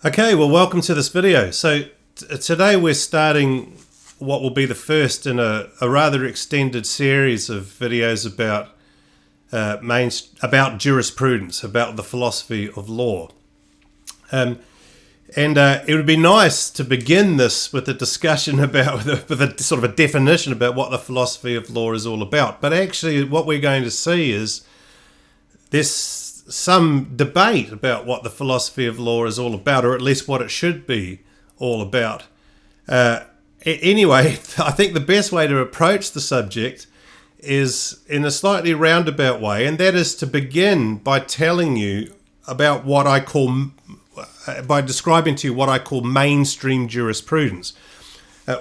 Okay, well, welcome to this video. So today we're starting what will be the first in a rather extended series of videos about jurisprudence, about the philosophy of law. It would be nice to begin this with a discussion about, with a sort of a definition about what the philosophy of law is all about. But actually what we're going to see is there's some debate about what the philosophy of law is all about, or at least what it should be all about. Anyway, I think the best way to approach the subject is in a slightly roundabout way, and that is to begin by telling you about by describing to you what I call mainstream jurisprudence.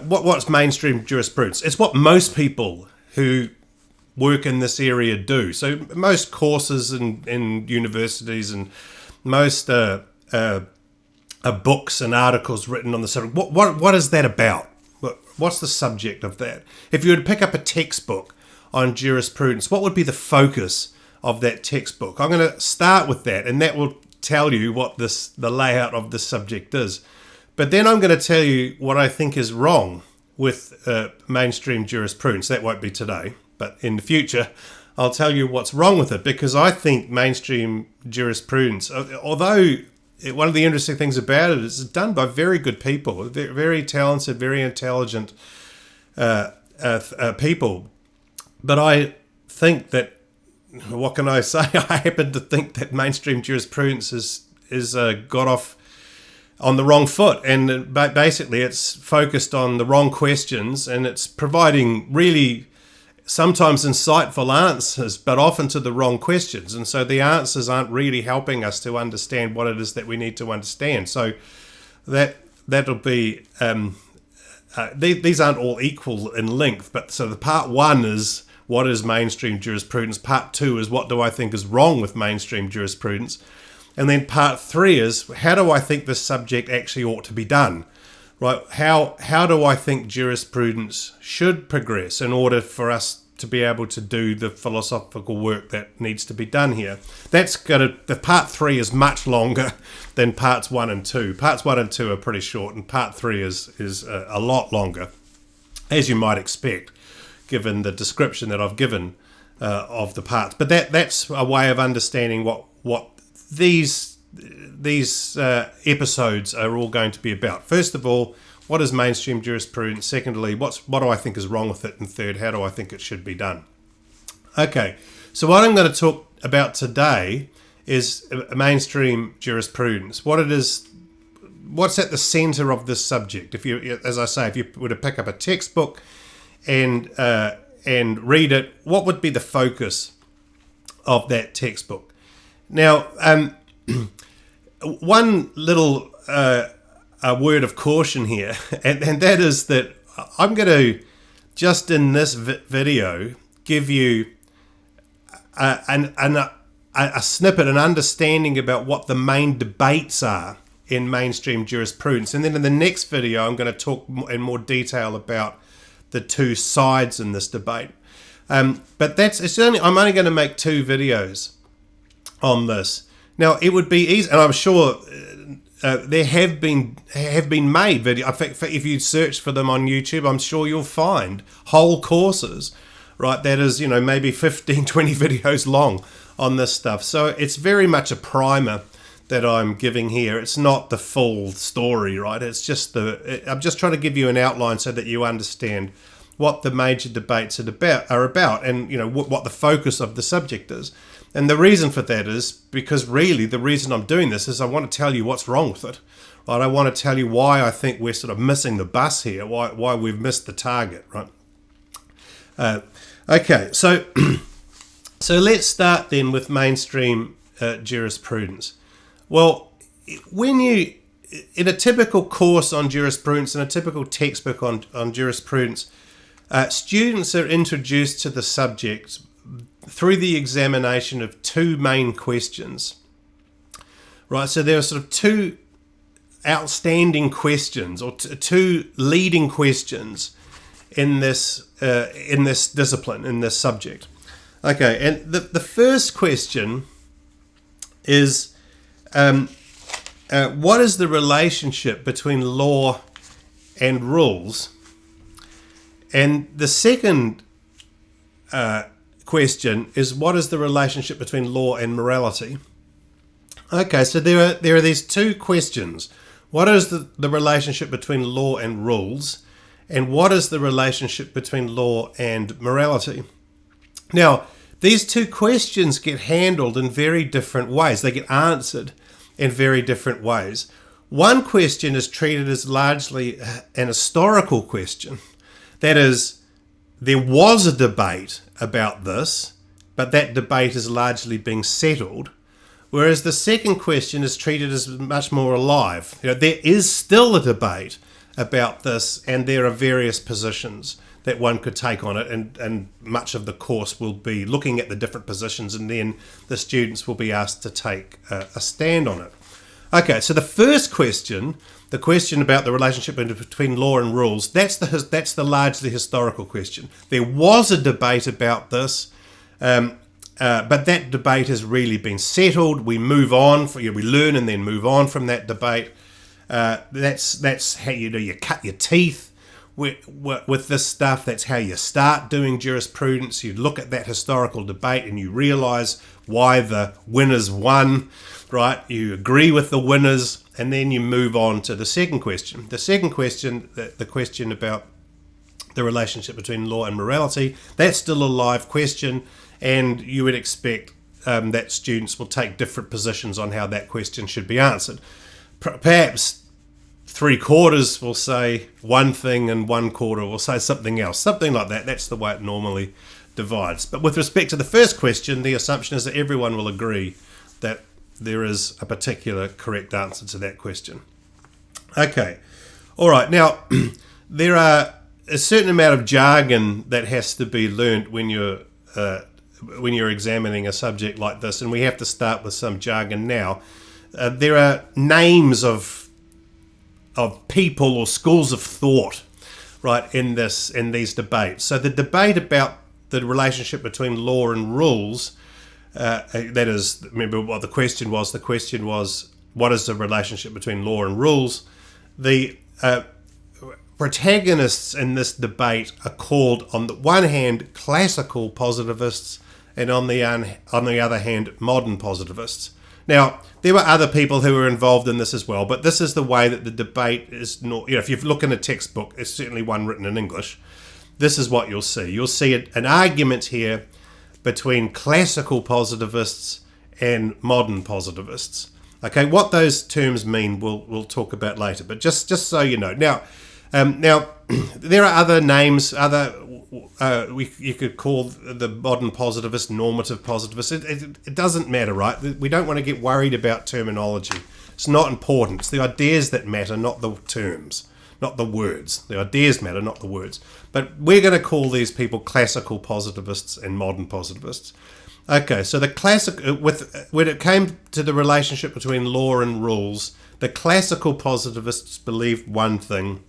What's mainstream jurisprudence? It's what most people who work in this area do. So most courses in universities and most books and articles written on the subject, what is that about? What's the subject of that? If you were to pick up a textbook on jurisprudence, what would be the focus of that textbook? I'm going to start with that, and that will tell you what the layout of this subject is. But then I'm going to tell you what I think is wrong with mainstream jurisprudence. That won't be today, but in the future I'll tell you what's wrong with it, because I think mainstream jurisprudence, although one of the interesting things about it is it's done by very good people, very talented, very intelligent people. But I think that, what can I say? I happen to think that mainstream jurisprudence is got off on the wrong foot, and basically it's focused on the wrong questions, and it's providing really sometimes insightful answers, but often to the wrong questions. And so the answers aren't really helping us to understand what it is that we need to understand. So that'll be these aren't all equal in length, but so the part one is what is mainstream jurisprudence. Part two is what do I think is wrong with mainstream jurisprudence. And then part three is how do I think this subject actually ought to be done, right? How do I think jurisprudence should progress in order for us to be able to do the philosophical work that needs to be done here? The part three is much longer than parts one and two. Parts one and two are pretty short, and part three is a lot longer, as you might expect, given the description that I've given of the parts. But that's a way of understanding what these episodes are all going to be about. First of all, what is mainstream jurisprudence? Secondly, what do I think is wrong with it? And third, how do I think it should be done? Okay, so what I'm going to talk about today is mainstream jurisprudence. What it is, what's at the center of this subject. If you, as I say, if you were to pick up a textbook and read it, what would be the focus of that textbook? Now, one little a word of caution here, and that is that I'm going to, just in this video, give you a snippet, an understanding about what the main debates are in mainstream jurisprudence. And then in the next video, I'm going to talk in more detail about the two sides in this debate. But I'm only going to make two videos on this. Now, it would be easy, and I'm sure there have been made videos. In fact, if you search for them on YouTube, I'm sure you'll find whole courses, right? That is, maybe 15, 20 videos long on this stuff. So it's very much a primer that I'm giving here. It's not the full story, right? It's just I'm just trying to give you an outline so that you understand what the major debates are about, and what the focus of the subject is. And the reason for that is because really the reason I'm doing this is I want to tell you what's wrong with it. Right? I want to tell you why I think we're sort of missing the bus here, why we've missed the target, right? Okay, so let's start then with mainstream jurisprudence. Well, in a typical course on jurisprudence, in a typical textbook on jurisprudence, students are introduced to the subject through the examination of two main questions, right? So there are sort of two outstanding questions, or two leading questions in this discipline, in this subject. Okay, and the first question is what is the relationship between law and rules? And the second question is, what is the relationship between law and morality? Okay, so there are these two questions. What is the relationship between law and rules? And what is the relationship between law and morality? Now, these two questions get handled in very different ways. They get answered in very different ways. One question is treated as largely an historical question. That is, there was a debate about this, but that debate is largely being settled. Whereas the second question is treated as much more alive. There is still a debate about this, and there are various positions that one could take on it, and much of the course will be looking at the different positions, and then the students will be asked to take a stand on it. Okay, so the first question, the question about the relationship between law and rules, that's the largely historical question. There was a debate about this, but that debate has really been settled. We move on, we learn and then move on from that debate. That's how you cut your teeth with this stuff. That's how you start doing jurisprudence. You look at that historical debate and you realize why the winners won, right? You agree with the winners, and then you move on to the second question. The second question, the question about the relationship between law and morality, that's still a live question, and you would expect that students will take different positions on how that question should be answered. Perhaps 3/4 will say one thing and 1/4 will say something else, something like that. That's the way it normally divides. But with respect to the first question, the assumption is that everyone will agree that there is a particular correct answer to that question. Okay, all right. Now, there are a certain amount of jargon that has to be learnt when you're examining a subject like this, and we have to start with some jargon now. There are names of people or schools of thought, right, in these debates. So the debate about the relationship between law and rules, that is, remember what the question was. The question was, what is the relationship between law and rules? The protagonists in this debate are called, on the one hand, classical positivists, and on the other hand, modern positivists. Now, there were other people who were involved in this as well, but this is the way that the debate is. If you look in a textbook, it's certainly one written in English, this is what you'll see. You'll see an argument here between classical positivists and modern positivists. Okay, what those terms mean, we'll talk about later. But just so you know, now there are other names. You could call the modern positivist normative positivist. It doesn't matter, right? We don't want to get worried about terminology. It's not important. It's the ideas that matter, not the terms, not the words. The ideas matter, not the words. But we're going to call these people classical positivists and modern positivists. Okay, so when it came to the relationship between law and rules, the classical positivists believed one thing,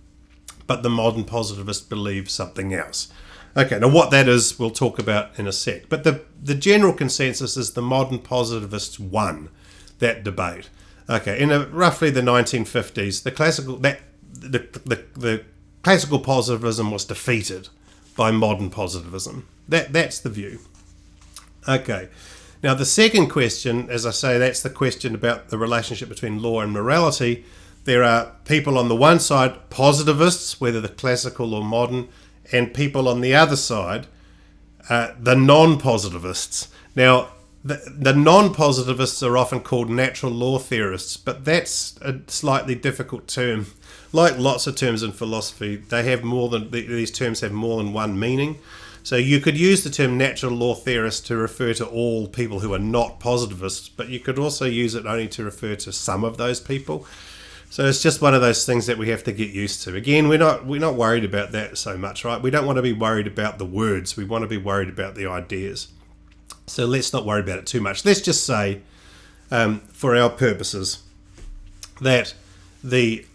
but the modern positivists believe something else. Okay, now what that is, we'll talk about in a sec. But the general consensus is the modern positivists won that debate. Okay, in roughly the 1950s, the classical positivism was defeated by modern positivism. That's the view. Okay, now the second question, as I say, that's the question about the relationship between law and morality. There are people on the one side, positivists, whether the classical or modern, and people on the other side, the non-positivists. Now, the non-positivists are often called natural law theorists, but that's a slightly difficult term. Like lots of terms in philosophy, these terms have more than one meaning. So you could use the term natural law theorist to refer to all people who are not positivists, but you could also use it only to refer to some of those people. So it's just one of those things that we have to get used to. Again, we're not worried about that so much, right? We don't want to be worried about the words. We want to be worried about the ideas. So let's not worry about it too much. Let's just say, for our purposes, that the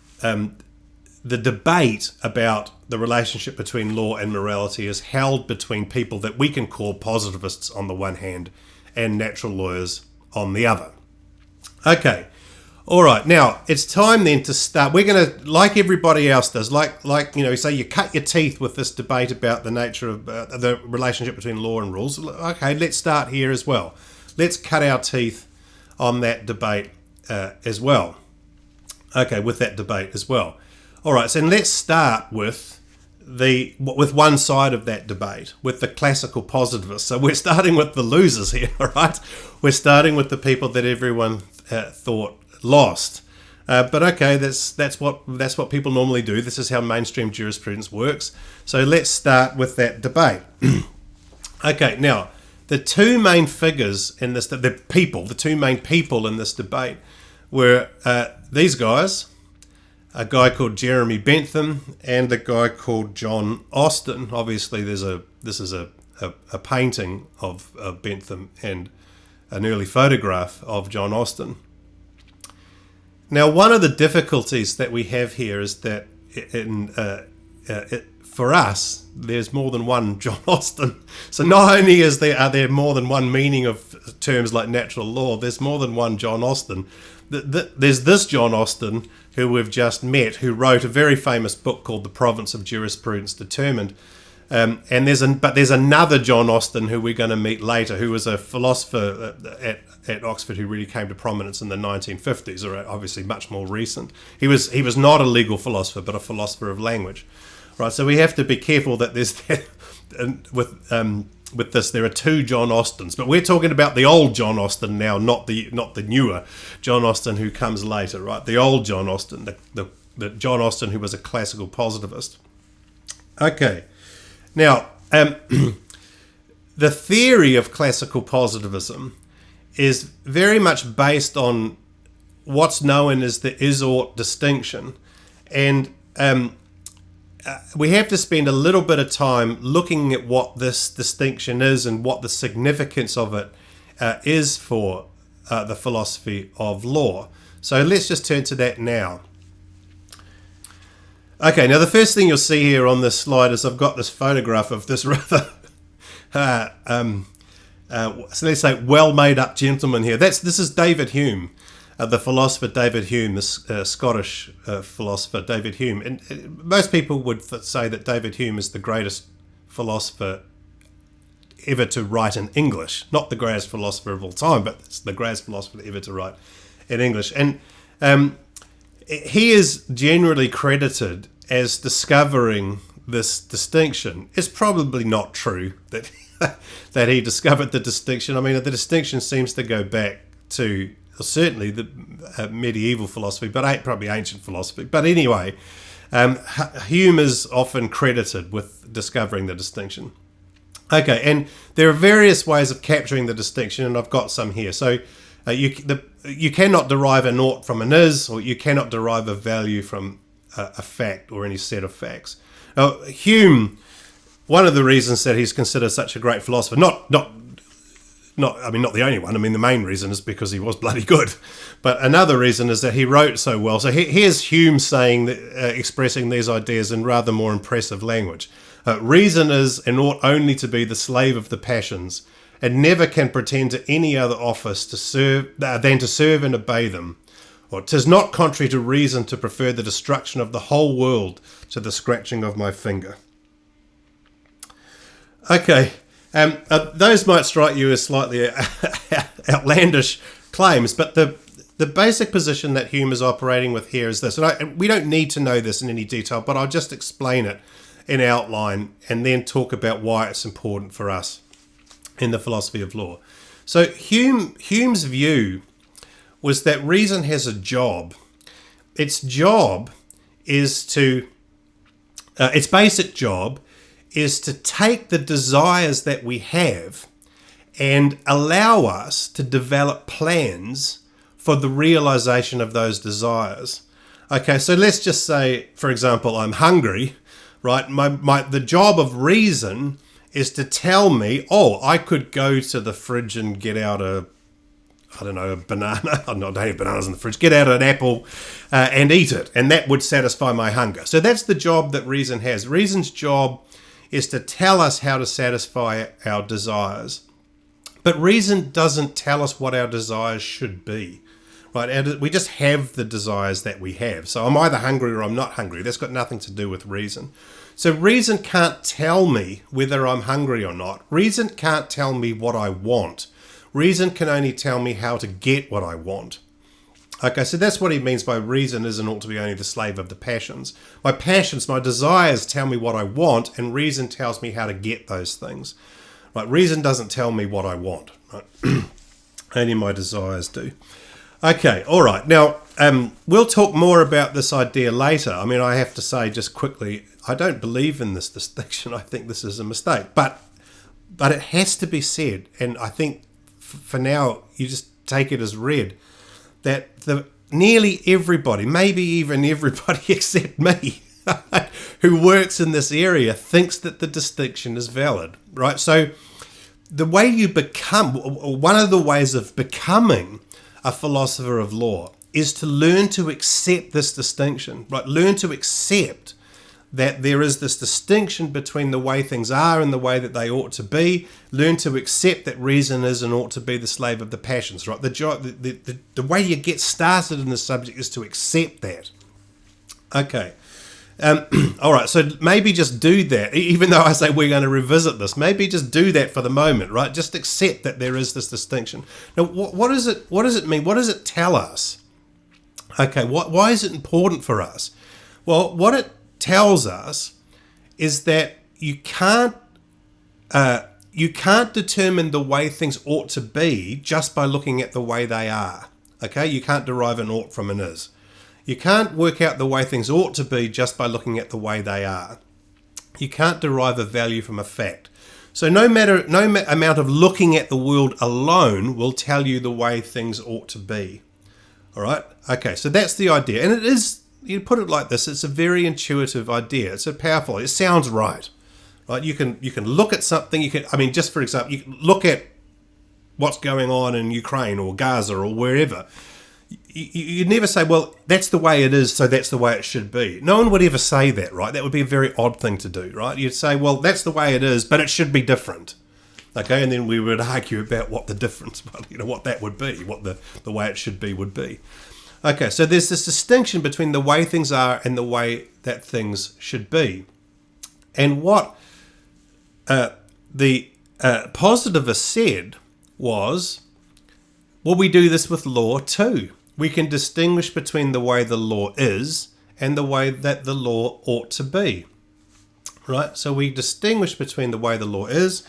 debate about the relationship between law and morality is held between people that we can call positivists on the one hand and natural lawyers on the other. Okay. All right, now it's time then to start. We're going to, like everybody else does, like say you cut your teeth with this debate about the nature of the relationship between law and rules. Okay, let's start here as well. Let's cut our teeth on that debate as well. Okay, with that debate as well. All right, so let's start with one side of that debate, with the classical positivists. So we're starting with the losers here, all right? We're starting with the people that everyone thought lost. But okay, that's what people normally do. This is how mainstream jurisprudence works. So let's start with that debate. Okay, now the two main figures in this, the two main people in this debate were these guys, a guy called Jeremy Bentham and a guy called John Austin. Obviously, this is a painting of Bentham and an early photograph of John Austin. Now, one of the difficulties that we have here is that for us, there's more than one John Austin. So not only are there more than one meaning of terms like natural law, there's more than one John Austin. There's this John Austin who we've just met, who wrote a very famous book called The Province of Jurisprudence Determined. And there's another John Austin who we're going to meet later, who was a philosopher at Oxford who really came to prominence in the 1950s, or obviously much more recent. He was not a legal philosopher, but a philosopher of language. Right, so we have to be careful that there's with this there are two John Austins, but we're talking about the old John Austin now, not the newer John Austin who comes later, right? The old John Austin, the John Austin who was a classical positivist. Okay. Now, the theory of classical positivism is very much based on what's known as the is-ought distinction. And we have to spend a little bit of time looking at what this distinction is and what the significance of it is for the philosophy of law. So let's just turn to that now. Okay, now the first thing you'll see here on this slide is I've got this photograph of this rather, so let's say well-made-up gentleman here. This is David Hume, the philosopher David Hume, the Scottish philosopher David Hume. And most people would say that David Hume is the greatest philosopher ever to write in English. Not the greatest philosopher of all time, but it's the greatest philosopher ever to write in English. And he is generally credited as discovering this distinction. It's probably not true that that he discovered the distinction. I mean, the distinction seems to go back to certainly the medieval philosophy, but probably ancient philosophy. But anyway, Hume is often credited with discovering the distinction. Okay, and there are various ways of capturing the distinction, and I've got some here. So you cannot derive an ought from an is, or you cannot derive a value from a fact or any set of facts. Now, Hume, one of the reasons that he's considered such a great philosopher, not the only one. I mean, the main reason is because he was bloody good. But another reason is that he wrote so well. So here's Hume saying, expressing these ideas in rather more impressive language. Reason is and ought only to be the slave of the passions, and never can pretend to any other office than to serve and obey them. Or 'tis not contrary to reason to prefer the destruction of the whole world to the scratching of my finger. Okay, those might strike you as slightly outlandish claims, but the basic position that Hume is operating with here is this. And we don't need to know this in any detail, but I'll just explain it in outline and then talk about why it's important for us in the philosophy of law. So Hume's view was that reason has a job. Its job is its basic job is to take the desires that we have and allow us to develop plans for the realization of those desires. Okay, so let's just say, for example, I'm hungry, right? The job of reason is to tell me, I could go to the fridge and get out a banana. I don't have bananas in the fridge. Get out an apple and eat it, and that would satisfy my hunger. So that's the job that reason has. Reason's job is to tell us how to satisfy our desires. But reason doesn't tell us what our desires should be. right? And we just have the desires that we have. So I'm either hungry or I'm not hungry. That's got nothing to do with reason. So reason can't tell me whether I'm hungry or not. Reason can't tell me what I want. Reason can only tell me how to get what I want. Okay, so that's what he means by reason is and ought to be only the slave of the passions. My passions, my desires tell me what I want, and reason tells me how to get those things. Right? Reason doesn't tell me what I want. Right? Only my desires do. Okay, all right. Now, we'll talk more about this idea later. I mean, I have to say just quickly, I don't believe in this distinction. I think this is a mistake. But it has to be said, and I think for now, you just take it as read, that nearly everybody, maybe even everybody except me, who works in this area thinks that the distinction is valid, right? So the way you become, one of the ways of becoming a philosopher of law is to learn to accept this distinction, right? Learn to accept that there is this distinction between the way things are and the way that they ought to be. Learn to accept that reason is and ought to be the slave of the passions, right? The way you get started in the subject is to accept that. Okay. All right, so maybe just do that. Even though I say we're going to revisit this, maybe just do that for the moment, right? Just accept that there is this distinction. Now, what does it mean? What does it tell us? Okay, why is it important for us? Well, what it tells us is that you can't determine the way things ought to be just by looking at the way they are. Okay, you can't derive an ought from an is. You can't work out the way things ought to be just by looking at the way they are. You can't derive a value from a fact. So no amount of looking at the world alone will tell you the way things ought to be. All right? Okay, so that's the idea. And it is, you put it like this, it's a very intuitive idea. It's a powerful, it sounds right. Right? You can look at something, just for example, you can look at what's going on in Ukraine or Gaza or wherever. You'd never say, well, that's the way it is, so that's the way it should be. No one would ever say that, right? That would be a very odd thing to do, right? You'd say, well, that's the way it is, but it should be different. Okay, and then we would argue about what the difference, what that would be, what the way it should be would be. Okay, so there's this distinction between the way things are and the way that things should be. And what the positivist said was, well, we do this with law too. We can distinguish between the way the law is and the way that the law ought to be. Right? So we distinguish between the way the law is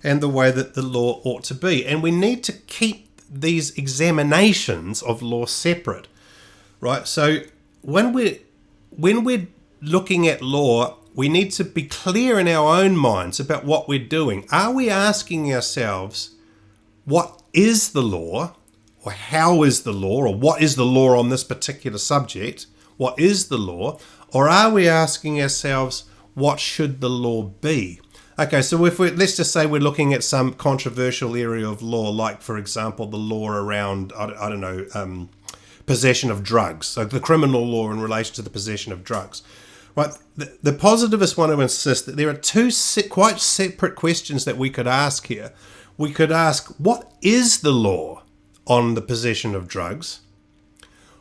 and the way that the law ought to be. And we need to keep these examinations of law separate. Right? So when we're looking at law, we need to be clear in our own minds about what we're doing. Are we asking ourselves, what is the law? Or how is the law? Or what is the law on this particular subject? What is the law? Or are we asking ourselves, what should the law be? Okay, so let's just say we're looking at some controversial area of law, like, for example, the law around, possession of drugs. So the criminal law in relation to the possession of drugs. Right? The positivists want to insist that there are two quite separate questions that we could ask here. We could ask, what is the law on the possession of drugs?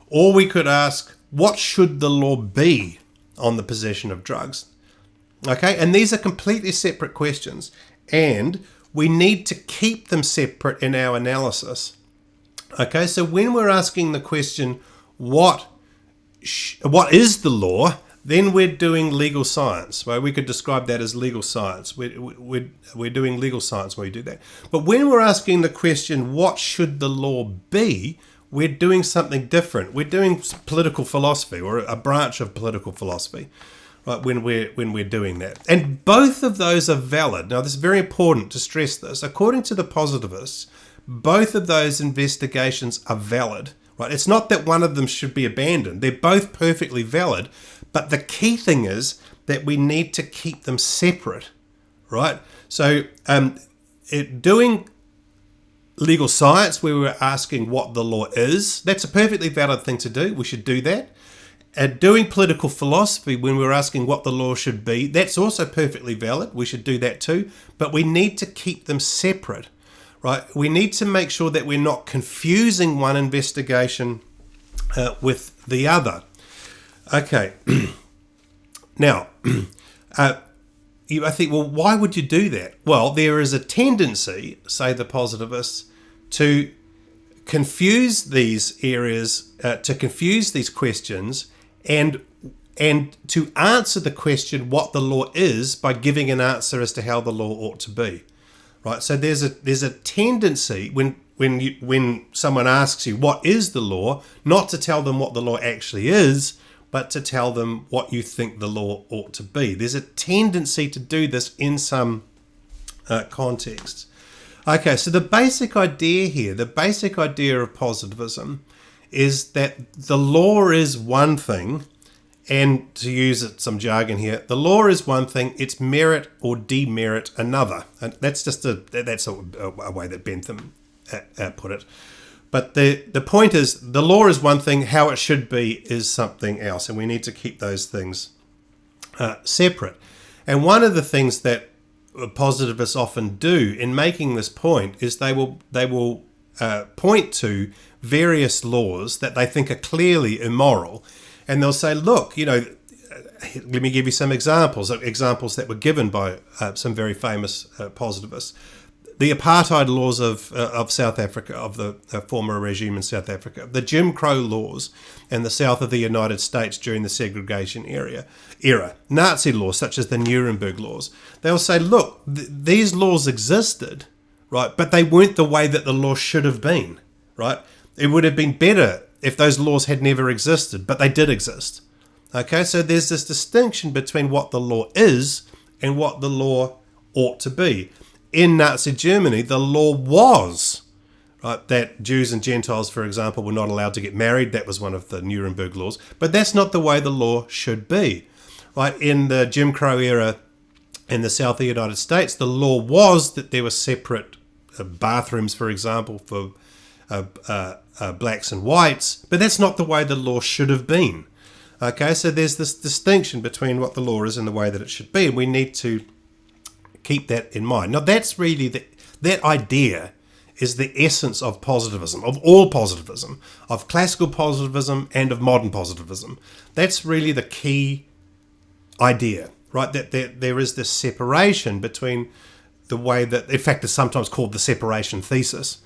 Or we could ask, what should the law be on the possession of drugs? Okay, and these are completely separate questions, and we need to keep them separate in our analysis. Okay, so when we're asking the question, what is the law, then we're doing legal science. Right? We could describe that as legal science. We're doing legal science when we do that. But when we're asking the question, what should the law be, we're doing something different. We're doing political philosophy, or a branch of political philosophy, right, when we're doing that. And both of those are valid. Now, this is very important to stress this. According to the positivists, both of those investigations are valid. Right? It's not that one of them should be abandoned. They're both perfectly valid. But the key thing is that we need to keep them separate, right? So doing legal science, where we're asking what the law is, that's a perfectly valid thing to do. We should do that. Doing political philosophy, when we're asking what the law should be, that's also perfectly valid. We should do that too. But we need to keep them separate, right? We need to make sure that we're not confusing one investigation with the other. Okay. Now, I think, well, why would you do that? Well, there is a tendency, say the positivists, to confuse these areas, to confuse these questions, and to answer the question what the law is by giving an answer as to how the law ought to be. Right? So there's a tendency when someone asks you what is the law, not to tell them what the law actually is, but to tell them what you think the law ought to be. There's a tendency to do this in some contexts. Okay, so the basic idea of positivism is that the law is one thing, and to use some jargon here, the law is one thing, its merit or demerit another. And that's just a way that Bentham put it. But the point is, the law is one thing, how it should be is something else, and we need to keep those things separate. And one of the things that positivists often do in making this point is they will point to various laws that they think are clearly immoral, and they'll say, look, let me give you some examples that were given by some very famous positivists. The apartheid laws of South Africa, of the former regime in South Africa, the Jim Crow laws in the south of the United States during the segregation era, Nazi laws such as the Nuremberg laws. They'll say, look, these laws existed, right, but they weren't the way that the law should have been, right? It would have been better if those laws had never existed, but they did exist. Okay, so there's this distinction between what the law is and what the law ought to be. In Nazi Germany, the law was right that Jews and Gentiles, for example, were not allowed to get married. That was one of the Nuremberg laws. But that's not the way the law should be. Right? In the Jim Crow era in the south of the United States, the law was that there were separate bathrooms, for example, for blacks and whites. But that's not the way the law should have been. Okay, so there's this distinction between what the law is and the way that it should be. And we need to keep that in mind. Now, that's really that idea is the essence of positivism, of all positivism, of classical positivism and of modern positivism. That's really the key idea, right? That there is this separation between the way that, in fact, it's sometimes called the separation thesis,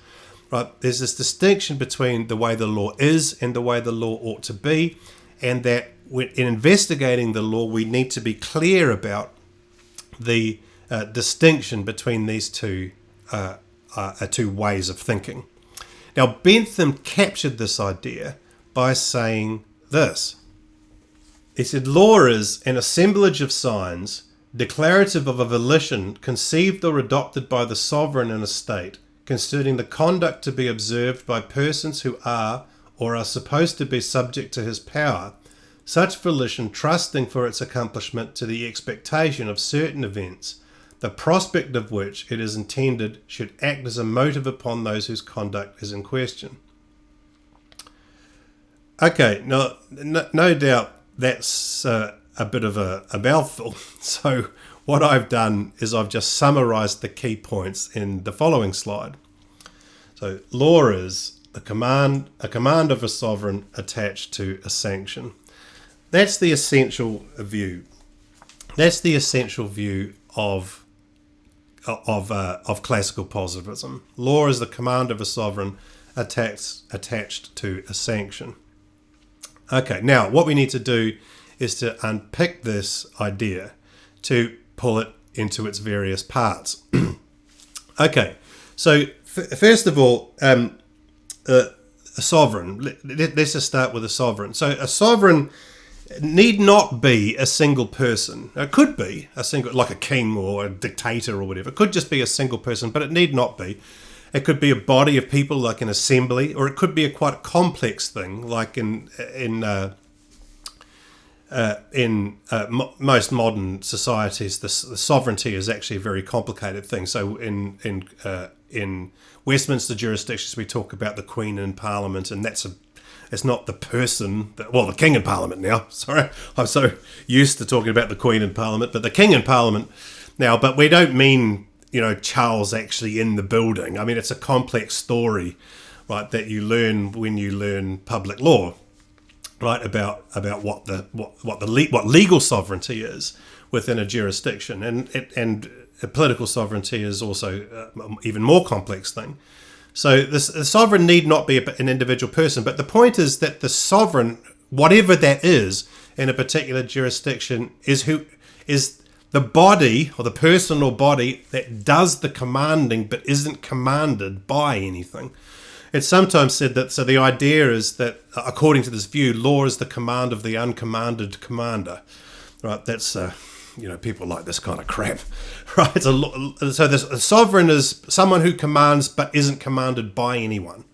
right? There's this distinction between the way the law is and the way the law ought to be, and that in investigating the law, we need to be clear about the distinction between these two ways of thinking. Now, Bentham captured this idea by saying this. He said, law is an assemblage of signs declarative of a volition conceived or adopted by the sovereign in a state concerning the conduct to be observed by persons who are or are supposed to be subject to his power, such volition trusting for its accomplishment to the expectation of certain events, the prospect of which it is intended should act as a motive upon those whose conduct is in question. Okay, no doubt that's a bit of a mouthful. So what I've done is I've just summarized the key points in the following slide. So law is a command of a sovereign attached to a sanction. That's the essential view. That's the essential view of classical positivism. Law is the command of a sovereign attached to a sanction. Okay, now what we need to do is to unpick this idea, to pull it into its various parts. Okay, so first of all, a sovereign. Let's just start with a sovereign. So a sovereign need not be a single person. It could be a single, like a king or a dictator or whatever. It could just be a single person, but it need not be. It could be a body of people, like an assembly, or it could be a quite complex thing, like in most modern societies, the sovereignty is actually a very complicated thing. So in Westminster jurisdictions, we talk about the Queen and Parliament, and it's not the person, the King and Parliament now. Sorry, I'm so used to talking about the Queen and Parliament, but the King and Parliament now. But we don't mean, Charles actually in the building. I mean, it's a complex story, right, that you learn when you learn public law. right? About what legal sovereignty is within a jurisdiction, and political sovereignty is also an even more complex thing. So the sovereign need not be an individual person, but the point is that the sovereign, whatever that is in a particular jurisdiction, is the body or the person or body that does the commanding but isn't commanded by anything. It's sometimes said that, so the idea is that, according to this view, law is the command of the uncommanded commander. Right? That's, people like this kind of crap. Right? So a sovereign is someone who commands but isn't commanded by anyone.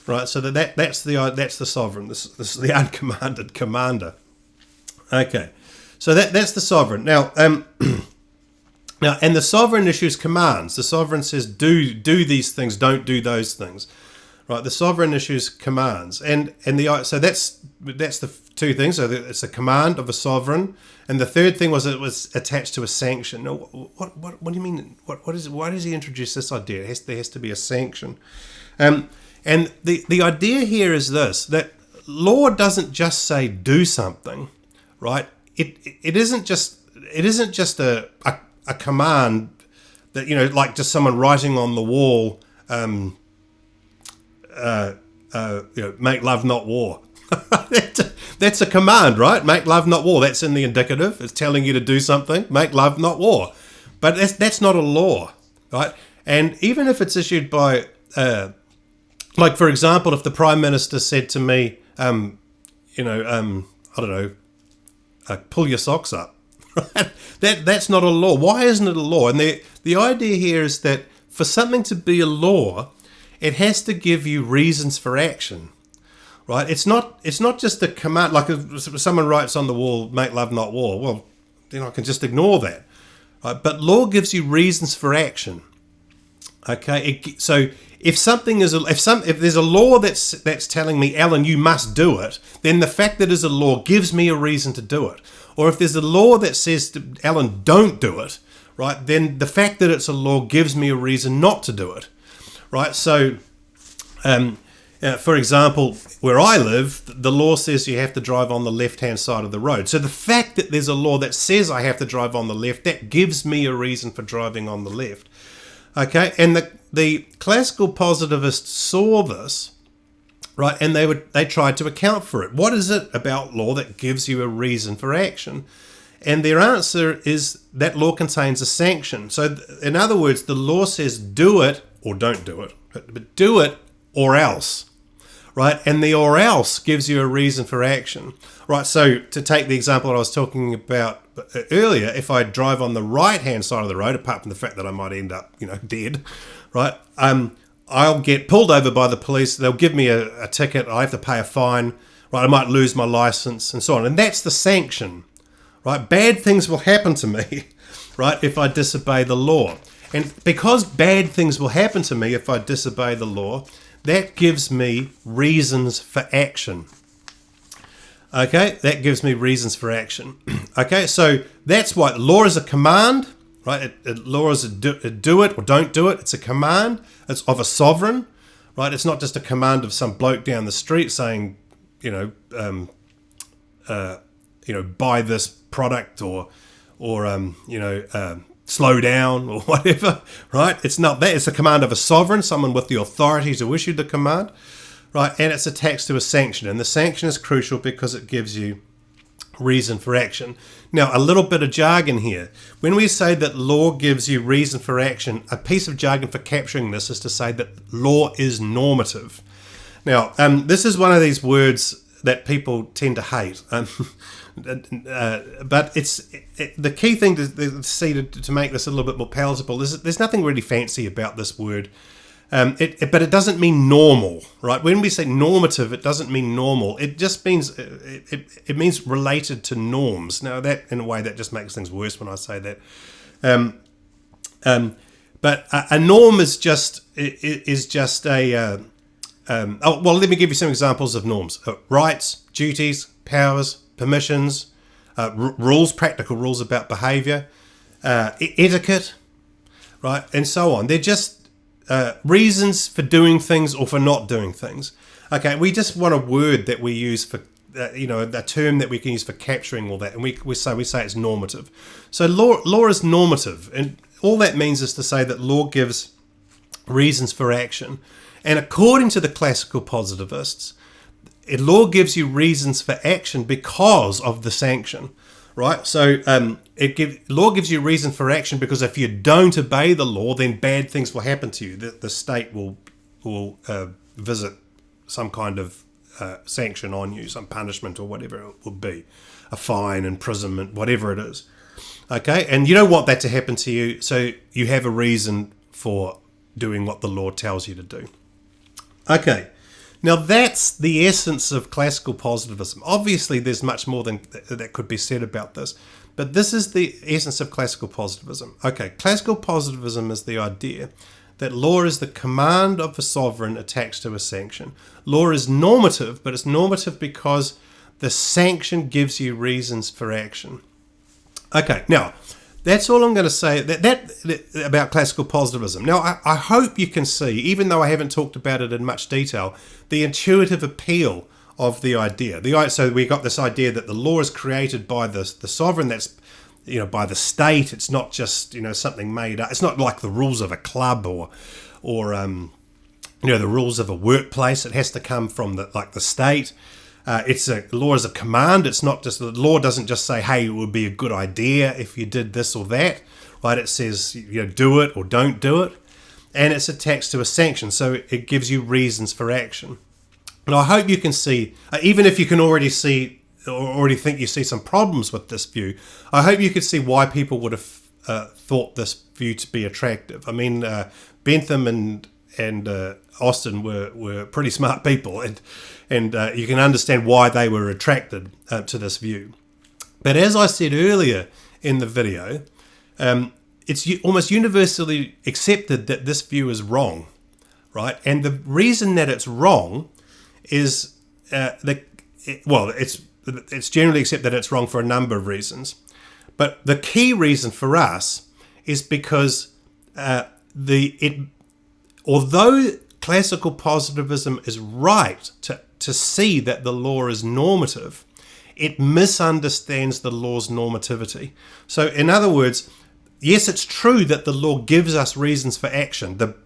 Right? So that's the sovereign. This is the uncommanded commander. Okay. So that's the sovereign. Now, and the sovereign issues commands. The sovereign says, do these things, don't do those things. Right, the sovereign issues commands, so that's the two things. So it's a command of a sovereign, and the third thing was it was attached to a sanction. Now, what do you mean? Why does he introduce this idea? There has to be a sanction, and the idea here is this: that law doesn't just say do something, right? It isn't just a command that, like just someone writing on the wall. Make love, not war. That's a command, right? Make love, not war. That's in the indicative. It's telling you to do something. Make love, not war. But that's not a law, right? And even if it's issued by, like for example, if the Prime Minister said to me, I don't know, pull your socks up. Right? That's not a law. Why isn't it a law? And the idea here is that for something to be a law, it has to give you reasons for action, right? It's not just a command. Like if someone writes on the wall, "Make love, not war." Well, then I can just ignore that, right? But law gives you reasons for action. Okay, so if there's a law that's telling me, Alan, you must do it, then the fact that there's a law gives me a reason to do it. Or if there's a law that says to Alan, don't do it, right? Then the fact that it's a law gives me a reason not to do it. Right, so, for example, where I live, the law says you have to drive on the left-hand side of the road. So the fact that there's a law that says I have to drive on the left, that gives me a reason for driving on the left. Okay, and the classical positivists saw this, right, and they tried to account for it. What is it about law that gives you a reason for action? And their answer is that law contains a sanction. So, in other words, the law says do it or don't do it, but do it or else, right? And the or else gives you a reason for action, right? So to take the example I was talking about earlier, if I drive on the right-hand side of the road, apart from the fact that I might end up, dead, right? I'll get pulled over by the police. They'll give me a ticket. I have to pay a fine, right? I might lose my license and so on. And that's the sanction, right? Bad things will happen to me, right, if I disobey the law. And because bad things will happen to me if I disobey the law, that gives me reasons for action. Okay, that gives me reasons for action. Okay, so that's why law is a command, right? Law is a do it or don't do it. It's a command. It's of a sovereign, right? It's not just a command of some bloke down the street saying, buy this product or slow down or whatever, right? It's not that. It's a command of a sovereign, someone with the authority to issue the command, right? And it's attached to a sanction. And the sanction is crucial because it gives you reason for action. Now, a little bit of jargon here. When we say that law gives you reason for action, a piece of jargon for capturing this is to say that law is normative. Now, this is one of these words that people tend to hate. But the key thing to see to make this a little bit more palatable is there's nothing really fancy about this word. But it doesn't mean normal, right? When we say normative, it doesn't mean normal. It just means it means related to norms. Now, that in a way that just makes things worse when I say that. But a norm is just a let me give you some examples of norms: rights, duties, powers, permissions, rules, practical rules about behaviour, etiquette, right, and so on. They're just reasons for doing things or for not doing things. Okay, we just want a word that we use the term that we can use for capturing all that, and we say it's normative. So law is normative, and all that means is to say that law gives reasons for action. And according to the classical positivists, law gives you reasons for action because of the sanction, right? So law gives you reason for action because if you don't obey the law, then bad things will happen to you. The state will visit some kind of sanction on you, some punishment or whatever it will be, a fine, imprisonment, whatever it is. Okay, and you don't want that to happen to you, so you have a reason for doing what the law tells you to do. Okay, now that's the essence of classical positivism. Obviously, there's much more than that could be said about this, but this is the essence of classical positivism. Okay, classical positivism is the idea that law is the command of a sovereign attached to a sanction. Law is normative, but it's normative because the sanction gives you reasons for action. Okay, now, that's all I'm going to say that about classical positivism. Now, I hope you can see, even though I haven't talked about it in much detail, the intuitive appeal of the idea. So we got this idea that the law is created by the sovereign, that's by the state. It's not just something made up. It's not like the rules of a club or the rules of a workplace. It has to come from the state. Law is a command. It's not just, the law doesn't just say, hey, it would be a good idea if you did this or that, right? It says, do it or don't do it. And it's attached to a sanction. So it gives you reasons for action. And I hope you can see, even if you can already think you see some problems with this view, I hope you could see why people would have thought this view to be attractive. I mean, Bentham and Austin were pretty smart people, and you can understand why they were attracted to this view. But as I said earlier in the video, it's almost universally accepted that this view is wrong, right? And the reason that it's wrong is it's generally accepted that it's wrong for a number of reasons. But the key reason for us is because although classical positivism is right to see that the law is normative, it misunderstands the law's normativity. So in other words, yes, it's true that the law gives us reasons for action. The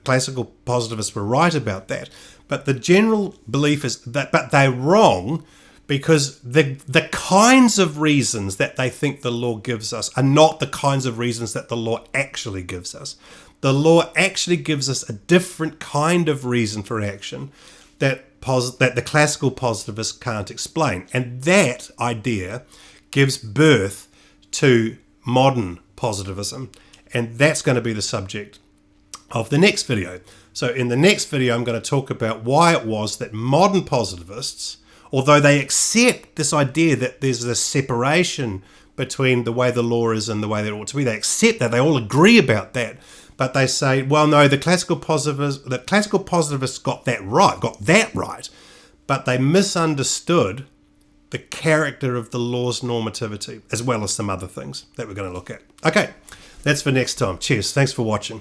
classical positivists were right about that. But the general belief is that, but they're wrong, because the kinds of reasons that they think the law gives us are not the kinds of reasons that the law actually gives us. The law actually gives us a different kind of reason for action that the classical positivists can't explain. And that idea gives birth to modern positivism. And that's going to be the subject of the next video. So in the next video, I'm going to talk about why it was that modern positivists, although they accept this idea that there's this separation between the way the law is and the way that it ought to be, they accept that, they all agree about that, but they say, well, no, the classical positivists got that right, but they misunderstood the character of the law's normativity, as well as some other things that we're going to look at. Okay, that's for next time. Cheers. Thanks for watching.